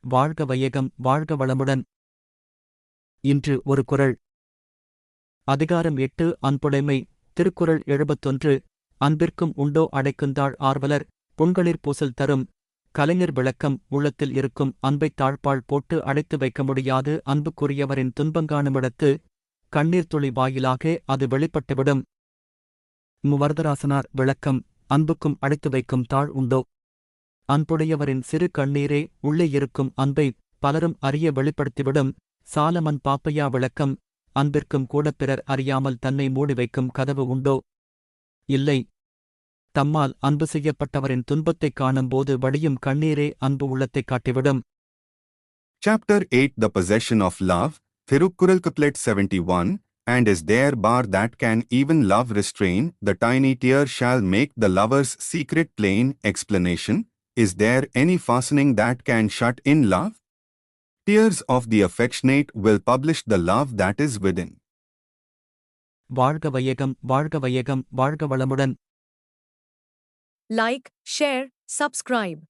வாழ்க வையகம் வாழ்க வளமுடன். இன்று ஒரு குறள். அதிகாரம் 8 அன்புடைமை. திருக்குறள் 71. அன்பிற்கும் உண்டோ அடைக்குந்தாழ் ஆர்வலர் புண்களிற் பூசல் தரும். கலைஞர் விளக்கம். உள்ளத்தில் இருக்கும் அன்பைத் தாழ்பாள் போட்டு அடைத்து வைக்க முடியாது. அன்புக்குரியவரின் துன்பங்காணுமிடத்து கண்ணீர் துளி வாயிலாக அது வெளிப்பட்டுவிடும். வரதராசனார் விளக்கம். அன்புக்கும் அடைத்து வைக்கும் தாழ் உண்டோ? அன்புடையவரின் சிறு கண்ணீரே உள்ளே இருக்கும் அன்பை பலரும் அறிய வெளிப்படுத்திவிடும். சாலமன் பாப்பையா விளக்கம். அன்பிற்கும் கூடப் பிறர் அறியாமல் தன்னை மூடி வைக்கும் கதவு உண்டோ? இல்லை. தம்மால் அன்பு செய்யப்பட்டவரின் துன்பத்தைக் காணும்போது வடியும் கண்ணீரே அன்பு உள்ளத்தைக் காட்டிவிடும். Chapter 8 The Possession of Love, Thirukkural Couplet 71. And is there bar that can even love restrain? The tiny tear shall make the lover's secret plain. Explanation. Is there any fastening that can shut in love? Tears of the affectionate will publish the love that is within. வாழ்க வையகம் வாழ்க வையகம் வாழ்க வளமுடன். Like, share, subscribe.